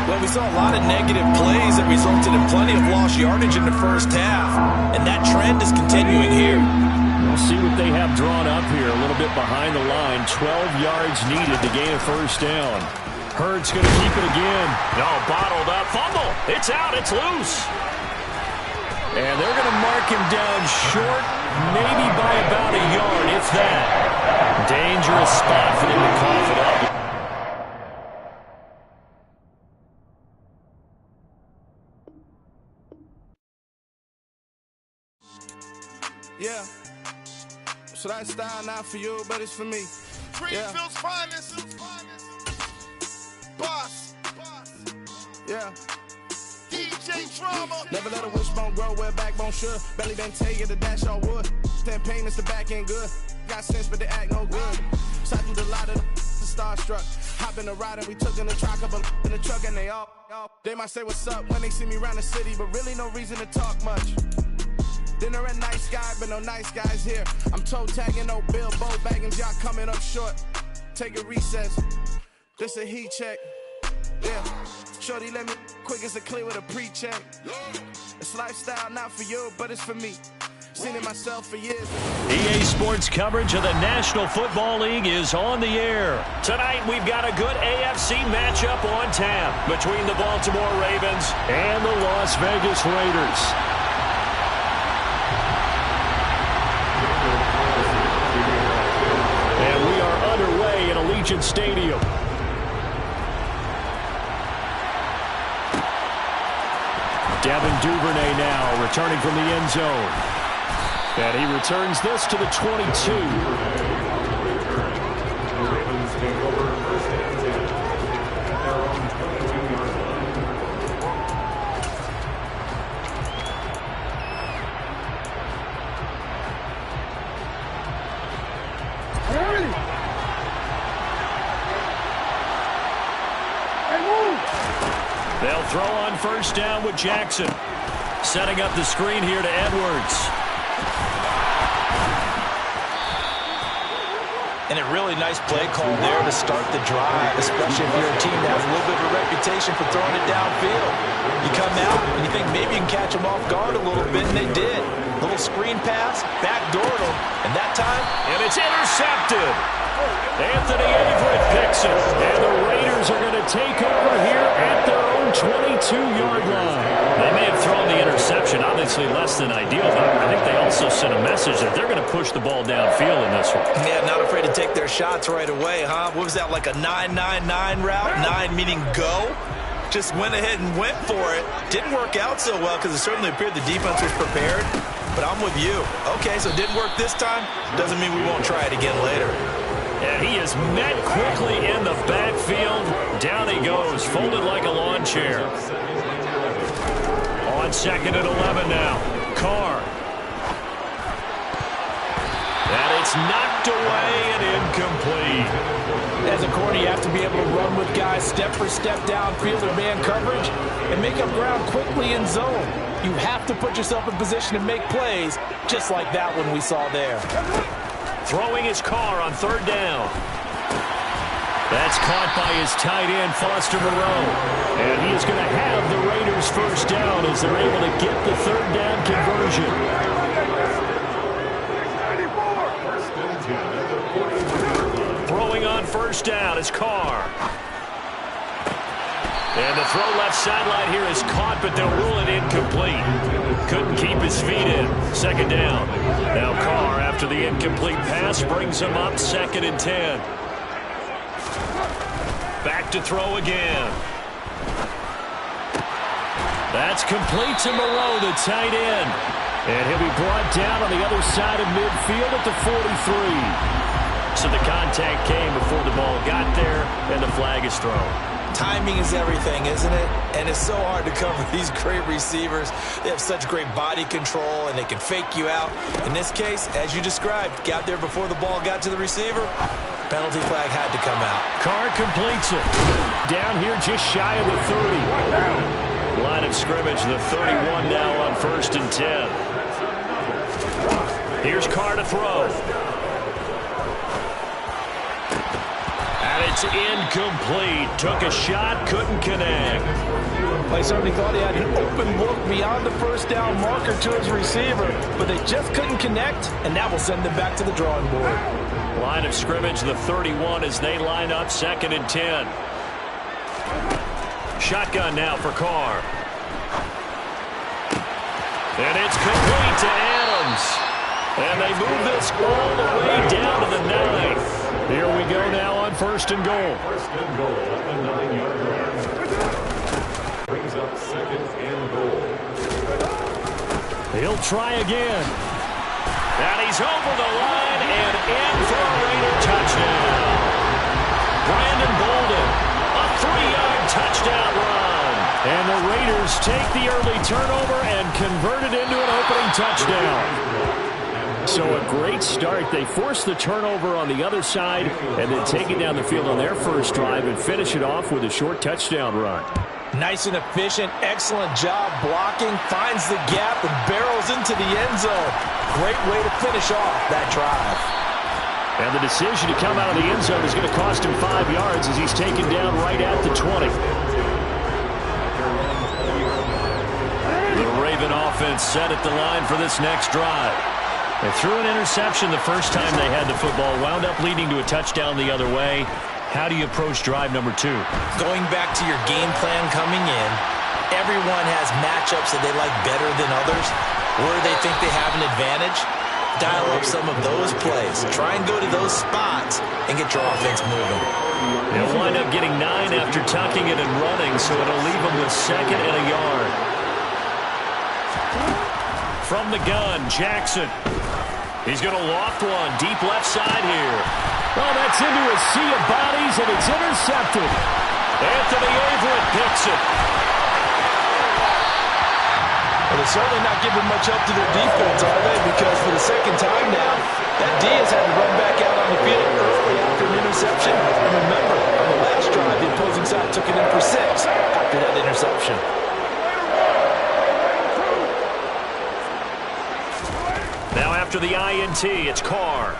Well, we saw a lot of negative plays that resulted in plenty of lost yardage in the first half. And that trend is continuing here. We'll see what they have drawn up here. A little bit behind the line. 12 yards needed to gain a first down. Hurd's going to keep it again. No, bottled up. Fumble. It's out. It's loose. And they're going to mark him down short, maybe by about a yard, if that. Dangerous spot for them to cough it up. Yeah. So that style not for you, but it's for me. Greenfield's finest. Boss. Yeah. DJ Drama. Never let a wishbone grow where a backbone should. Belly didn't tell you the dash all wood. Then pain is the back end good. Got sense, but they act no good. So I threw the lot of the starstruck. Hop in the ride and we took in the truck up in the truck and they all. They might say what's up when they see me around the city, but really no reason to talk much. Dinner a nice guy, but no nice guys here. I'm toe tagging, no Bilbo bagging, y'all coming up short. Take a recess. This a heat check. Yeah. Shorty let me quick as a clear with a pre-check. It's lifestyle not for you, but it's for me. Seen it myself for years. EA Sports coverage of the National Football League is on the air. Tonight we've got a good AFC matchup on tap between the Baltimore Ravens and the Las Vegas Raiders. And we are underway in Allegiant Stadium. Devin Duvernay now returning from the end zone. And he returns this to the 22. They'll throw on first down with Jackson. Setting up the screen here to Edwards. And a really nice play call there to start the drive, especially if you're a team that has a little bit of a reputation for throwing it downfield. You come out and you think maybe you can catch them off guard a little bit, and they did. Little screen pass, backdoored them, and that time... And it's intercepted. Anthony Averett picks it. And the Raiders are going to take over here at their own 22-yard line. They may have thrown the interception, obviously less than ideal, but I think they also sent a message that they're going to push the ball downfield in this one. Yeah, not afraid to take their shots right away, huh? What was that, like a 9-9-9 route? 9 meaning go? Just went ahead and went for it. Didn't work out so well because it certainly appeared the defense was prepared. But I'm with you. Okay, so it didn't work this time. Doesn't mean we won't try it again later. And he is met quickly in the backfield. Down he goes, folded like a lawn chair. On 2nd and 11 now. Carr. And it's knocked away and incomplete. As a corner, you have to be able to run with guys step for step downfield or man coverage and make up ground quickly in zone. You have to put yourself in position to make plays, just like that one we saw there. Throwing his Carr on 3rd down. That's caught by his tight end, Foster Moreau. And he is going to have the Raiders first down as they're able to get the 3rd down conversion. Throwing on first down is Carr. And the throw left sideline here is caught, but they'll rule it incomplete. Couldn't keep his feet in. 2nd down. Now Carr, after the incomplete pass, brings him up 2nd and 10. Back to throw again. That's complete to Moreau, the tight end. And he'll be brought down on the other side of midfield at the 43. So the contact came before the ball got there, and the flag is thrown. Timing is everything, isn't it? And it's so hard to cover these great receivers. They have such great body control, and they can fake you out. In this case, as you described, got there before the ball got to the receiver. Penalty flag had to come out. Carr completes it. Down here just shy of the 30. Line of scrimmage, the 31 now on 1st and 10. Here's Carr to throw. It's incomplete. Took a shot, couldn't connect. They certainly thought he had an open look beyond the first down marker to his receiver, but they just couldn't connect, and that will send them back to the drawing board. Line of scrimmage, the 31 as they line up 2nd and 10. Shotgun now for Carr. And it's complete to Adams. And they move this all the way down to the 9th. Here we go now on 1st and goal. 1st and goal at the 9-yard line. Brings up 2nd and goal. He'll try again. And he's over the line and in for a Raider touchdown. Brandon Bolden, a 3-yard touchdown run. And the Raiders take the early turnover and convert it into an opening touchdown. So a great start. They force the turnover on the other side and then take it down the field on their first drive and finish it off with a short touchdown run. Nice and efficient, excellent job blocking, finds the gap and barrels into the end zone. Great way to finish off that drive. And the decision to come out of the end zone is going to cost him 5 yards as he's taken down right at the 20. The Raven offense set at the line for this next drive. They threw an interception the first time they had the football, wound up leading to a touchdown the other way. How do you approach drive number 2? Going back to your game plan coming in, everyone has matchups that they like better than others. Where they think they have an advantage, dial up some of those plays. Try and go to those spots and get your offense moving. They'll wind up getting 9 after tucking it and running, so it'll leave them with 2nd and a yard. From the gun, Jackson. He's going to loft one deep left side here. Well, that's into a sea of bodies, and it's intercepted. Anthony Averett picks it. Well, they're certainly not giving much up to their defense, are they? Because for the second time now, that D has had to run back out on the field early after an interception. And remember, on the last drive, the opposing side took it in for 6 after that interception. Now after the INT, it's Carr.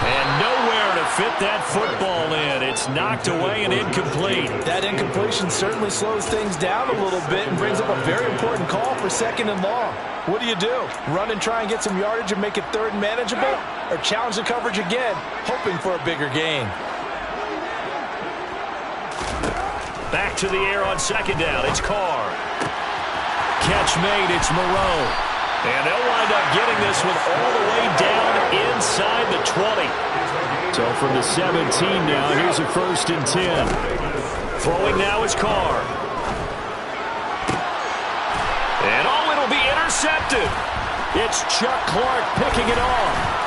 And nowhere to fit that football in. It's knocked away and incomplete. That incompletion certainly slows things down a little bit and brings up a very important call for 2nd and long. What do you do? Run and try and get some yardage and make it 3rd and manageable? Or challenge the coverage again, hoping for a bigger gain? Back to the air on 2nd down. It's Carr. Catch made. It's Moreau. And they'll wind up getting this one all the way down inside the 20. So from the 17 now, here's a 1st and 10. Throwing now is Carr. And it'll be intercepted. It's Chuck Clark picking it off.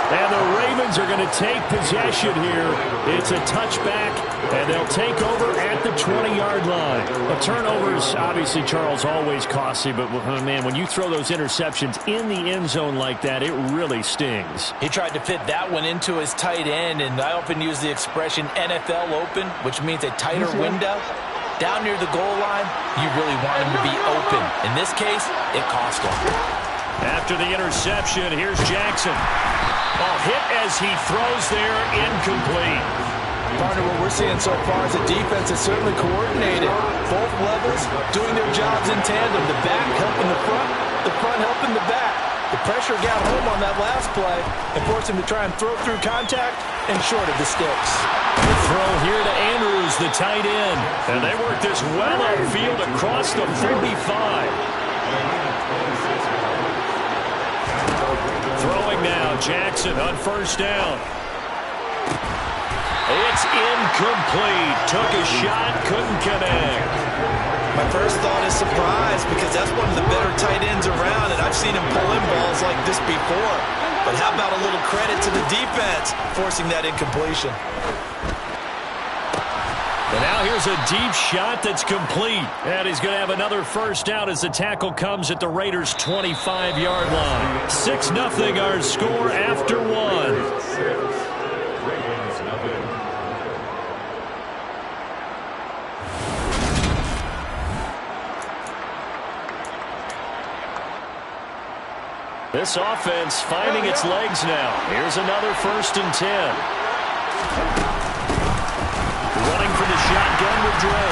And the Ravens are going to take possession here. It's a touchback, and they'll take over at the 20-yard line. A turnover is obviously, Charles, always costly, but, man, when you throw those interceptions in the end zone like that, it really stings. He tried to fit that one into his tight end, and I often use the expression NFL open, which means a tighter window. Down near the goal line, you really want him to be open. In this case, it cost him. After the interception, here's Jackson. Ball hit as he throws there, incomplete. Partner, what we're seeing so far is the defense is certainly coordinated. Both levels doing their jobs in tandem. The back helping the front helping the back. The pressure got home on that last play and forced him to try and throw through contact and short of the sticks. The throw here to Andrews, the tight end. And they work this well upfield across the 45. Throwing now, Jackson on 1st down. It's incomplete. Took a shot, couldn't connect. My first thought is surprise, because that's one of the better tight ends around, and I've seen him pull in balls like this before. But how about a little credit to the defense forcing that incompletion? And now here's a deep shot that's complete. And he's going to have another first down as the tackle comes at the Raiders' 25-yard line. 6-0 our score after one. This offense finding its legs now. Here's another 1st and 10. Running for the shotgun with Dre.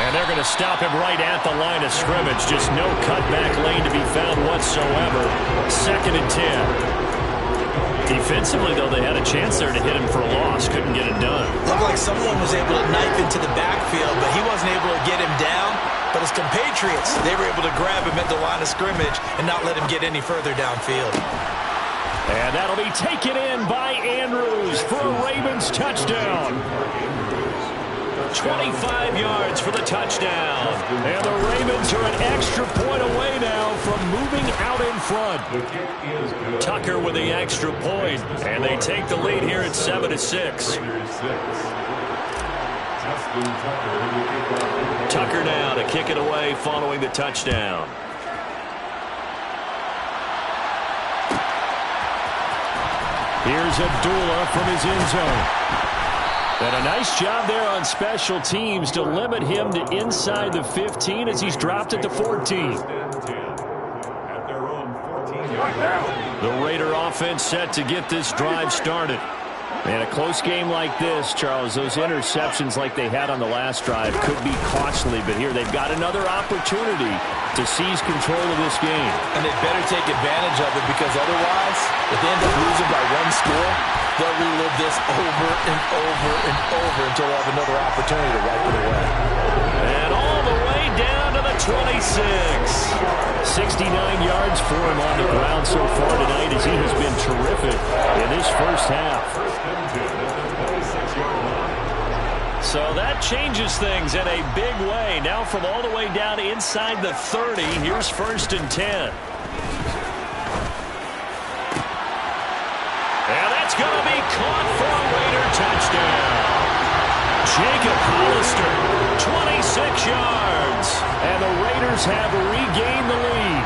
And they're going to stop him right at the line of scrimmage. Just no cutback lane to be found whatsoever. 2nd and 10. Defensively, though, they had a chance there to hit him for a loss. Couldn't get it done. Looked like someone was able to knife into the backfield, but he wasn't able to get him down. But his compatriots, they were able to grab him at the line of scrimmage and not let him get any further downfield. And that'll be taken in by Andrews for a Ravens touchdown. 25 yards for the touchdown. And the Ravens are an extra point away now from moving out in front. Tucker with the extra point. And they take the lead here at 7-6. Tucker now to kick it away following the touchdown. Here's Abdullah from his end zone. And a nice job there on special teams to limit him to inside the 15 as he's dropped it to 14. The Raider offense set to get this drive started. And a close game like this, Charles, those interceptions like they had on the last drive could be costly. But here they've got another opportunity to seize control of this game. And they better take advantage of it, because otherwise, if they end up losing by one score, they'll relive this over and over and over until they have another opportunity to wipe it away. And all the way down to the 26. 69 yards for him on the ground so far tonight, as he has been terrific in this first half. So that changes things in a big way. Now from all the way down inside the 30, here's 1st and 10. And that's going to be caught for a Raider touchdown. Jacob Hollister, 26 yards. And the Raiders have regained the lead.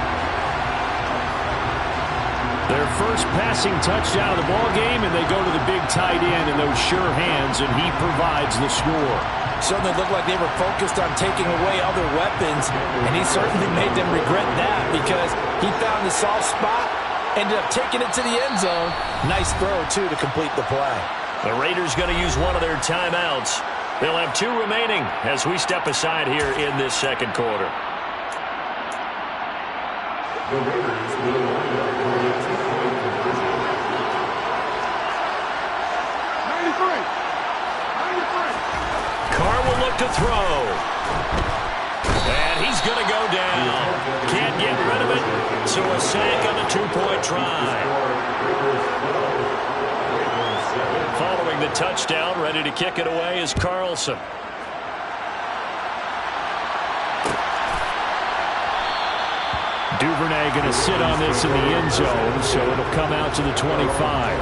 Their first passing touchdown of the ball game, and they go to the big tight end in those sure hands, and he provides the score. Certainly looked like they were focused on taking away other weapons, and he certainly made them regret that, because he found the soft spot, ended up taking it to the end zone. Nice throw, too, to complete the play. The Raiders going to use one of their timeouts. They'll have 2 remaining as we step aside here in this second quarter. The Raiders will line up for the 2-point conversion. 93. Carr will look to throw. And he's going to go down. Can't get rid of it. So a sack on the 2-point try. Following the touchdown, ready to kick it away is Carlson. Duvernay going to sit on this in the end zone, so it'll come out to the 25.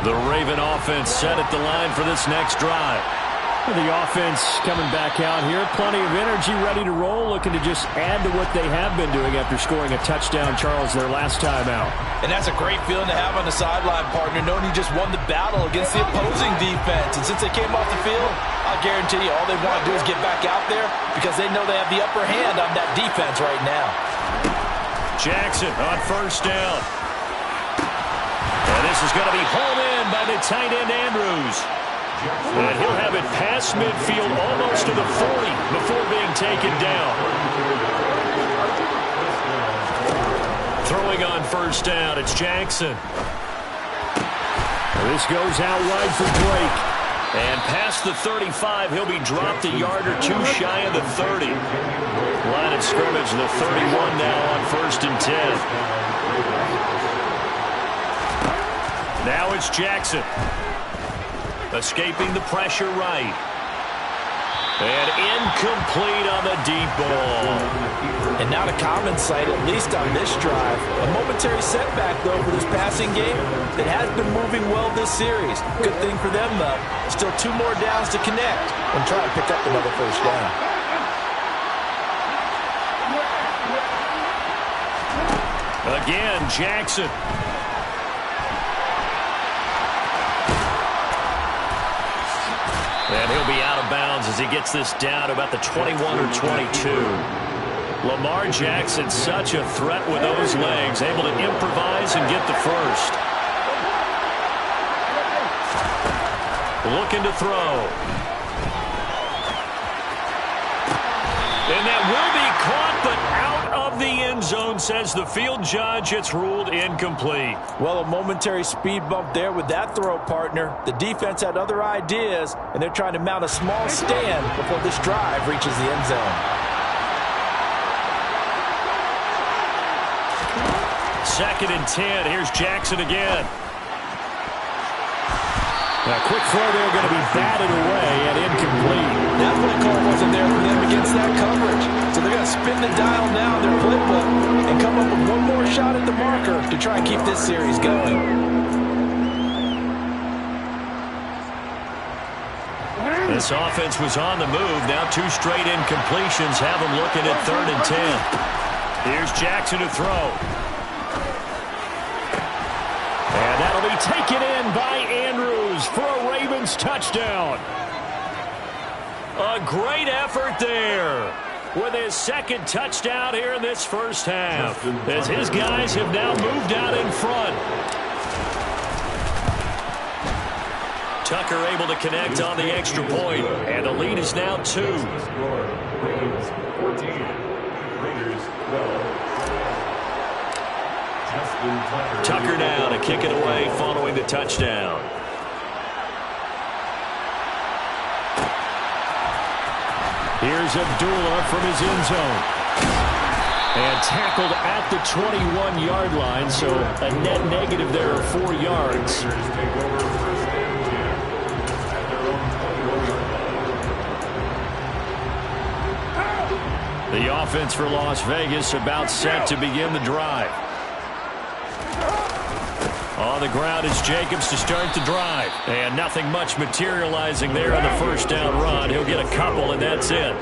The Raven offense set at the line for this next drive. The offense coming back out here. Plenty of energy, ready to roll, looking to just add to what they have been doing after scoring a touchdown, Charles, their last time out. And that's a great feeling to have on the sideline, partner, knowing you just won the battle against the opposing defense. And since they came off the field, I guarantee you all they want to do is get back out there, because they know they have the upper hand on that defense right now. Jackson on first down. And this is going to be hauled in by the tight end, Andrews. And he'll have it past midfield almost to the 40 before being taken down. Throwing on first down, it's Jackson. This goes out wide for Drake. And past the 35, he'll be dropped a yard or two shy of the 30. Line of scrimmage, the 31 now on 1st and 10. Now it's Jackson. Escaping the pressure right. And incomplete on the deep ball. And not a common sight, at least on this drive. A momentary setback, though, for this passing game that has been moving well this series. Good thing for them, though. Still 2 more downs to connect and try to pick up another first down. Again, Jackson. And he'll be out of bounds as he gets this down to about the 21 or 22. Lamar Jackson, such a threat with those legs, able to improvise and get the first. Looking to throw. And that will be caught, but out of the end zone, says the field judge. It's ruled incomplete. Well, a momentary speed bump there with that throw, partner. The defense had other ideas, and they're trying to mount a small stand before this drive reaches the end zone. Second and 10. Here's Jackson again. A quick throw there going to be batted away and incomplete. That play call wasn't there for them against that coverage. So they're going to spin the dial now in their playbook and come up with one more shot at the marker to try and keep this series going. This offense was on the move. Now 2 straight incompletions have them looking at 3rd and 10. Here's Jackson to throw. And that'll be taken in by Andrews for a Ravens touchdown. A great effort there with his second touchdown here in this first half, as his guys have now moved out in front. Tucker able to connect on the extra point, and the lead is now 2. Ravens 14, Raiders 12. Tucker now to kick it away following the touchdown. Here's Abdullah from his end zone. And tackled at the 21-yard line, so a net negative there of 4 yards. The offense for Las Vegas about set to begin the drive. On the ground is Jacobs to start the drive. And nothing much materializing there on the first down run. He'll get a couple, and that's it.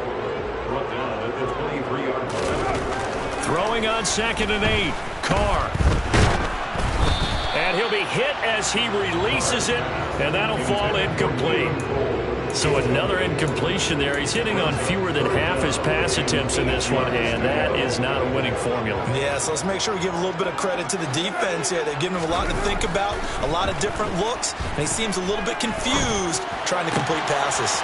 Throwing on 2nd and 8. Carr. And he'll be hit as he releases it, and that'll fall incomplete. So another incompletion there. He's hitting on fewer than half his pass attempts in this one, and that is not a winning formula. Yeah, so let's make sure we give a little bit of credit to the defense here. They're giving him a lot to think about, a lot of different looks, and he seems a little bit confused trying to complete passes.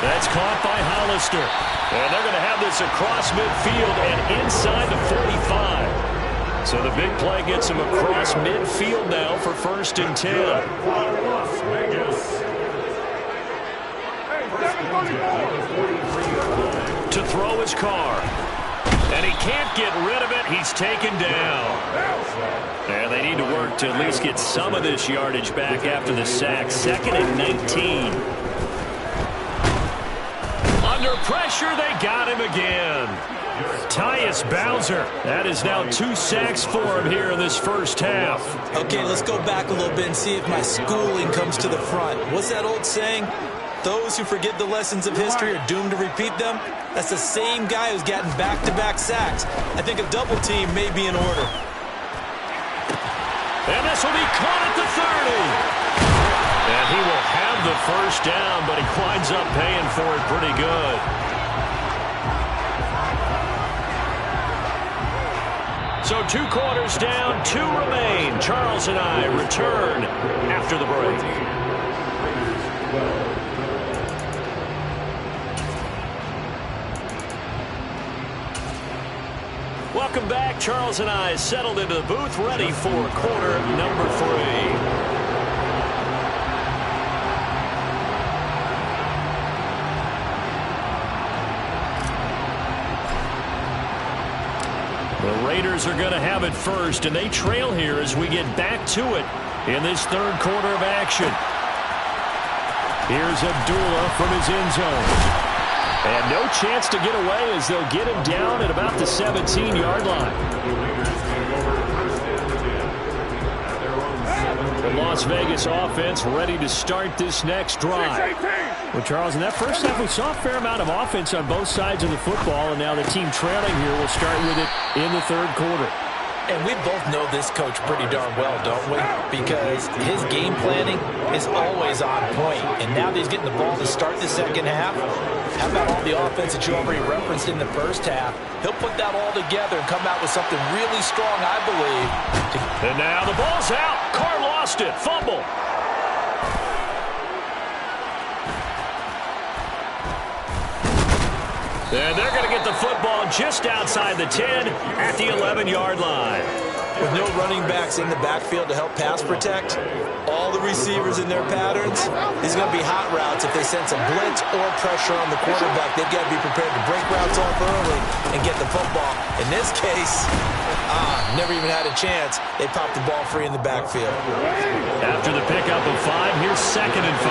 That's caught by Hollister. And they're going to have this across midfield and inside the 45. So the big play gets him across midfield now for 1st and 10. Las Vegas. To throw his Carr. And he can't get rid of it. He's taken down. And they need to work to at least get some of this yardage back after the sack. 2nd and 19. Under pressure, they got him again. Tyus Bowser. That is now 2 sacks for him here in this first half. Okay, let's go back a little bit and see if my schooling comes to the front. What's that old saying? Those who forget the lessons of history are doomed to repeat them. That's the same guy who's gotten back-to-back sacks. I think a double team may be in order. And this will be caught at the 30. And he will have the first down, but he winds up paying for it pretty good. So 2 quarters down, 2 remain. Charles and I return after the break. Welcome back. Charles and I settled into the booth, ready for quarter number 3. The Raiders are going to have it first, and they trail here as we get back to it in this third quarter of action. Here's Abdullah from his end zone. And no chance to get away as they'll get him down at about the 17-yard line. The Las Vegas offense ready to start this next drive. Well, Charles, in that first half, we saw a fair amount of offense on both sides of the football, and now the team trailing here will start with it in the third quarter. And we both know this coach pretty darn well, don't we? Because his game planning is always on point. And now that he's getting the ball to start the second half, how about all the offense that you already referenced in the first half? He'll put that all together and come out with something really strong, I believe. And now the ball's out. Carr lost it. Fumble. And they're going to get the football just outside the 10 at the 11-yard line. With no running backs in the backfield to help pass protect, all the receivers in their patterns, these are going to be hot routes. If they sense a blitz or pressure on the quarterback, they've got to be prepared to break routes off early and get the football. In this case, never even had a chance. They popped the ball free in the backfield. After the pickup of 5, here's 2nd and 5.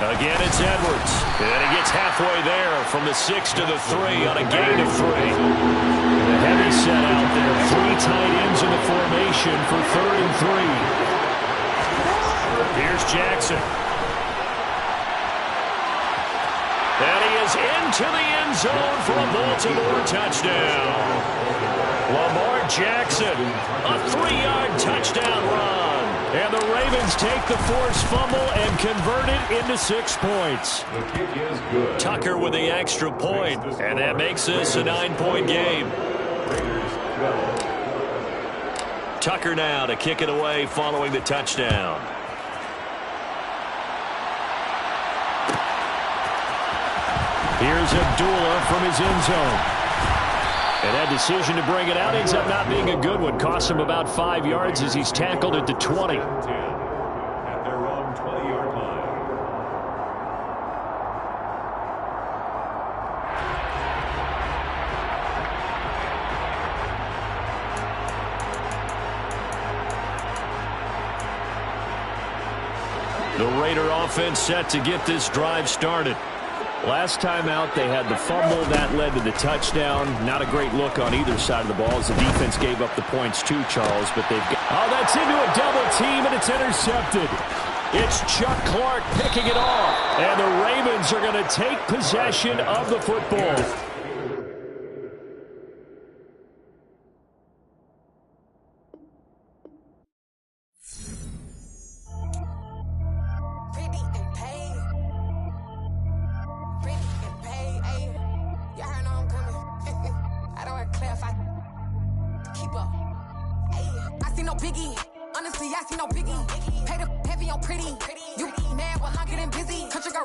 Again, it's Edwards. And he gets halfway there from the 6 to the 3 on a gain of 3. The heavy set out there. 3 tight ends in the formation for 3rd and 3. Here's Jackson. And he is into the end zone for a Baltimore touchdown. Lamar Jackson, a 3-yard touchdown run. And the Ravens take the forced fumble and convert it into 6 points. The kick is good. Tucker with the extra point, and that makes this a 9-point game. Tucker now to kick it away following the touchdown. Here's Abdullah from his end zone. And that decision to bring it out ends up not being a good one. Costs him about 5 yards as he's tackled at the 20. At their own 20-yard line. The Raider offense set to get this drive started. Last time out, they had the fumble. That led to the touchdown. Not a great look on either side of the ball as the defense gave up the points too, Charles. But they've got... Oh, that's into a double team, and it's intercepted. It's Chuck Clark picking it off. And the Ravens are going to take possession of the football. Honestly, I see no biggie. Pay the heavy on pretty. You mad, well, I'm getting busy. Country got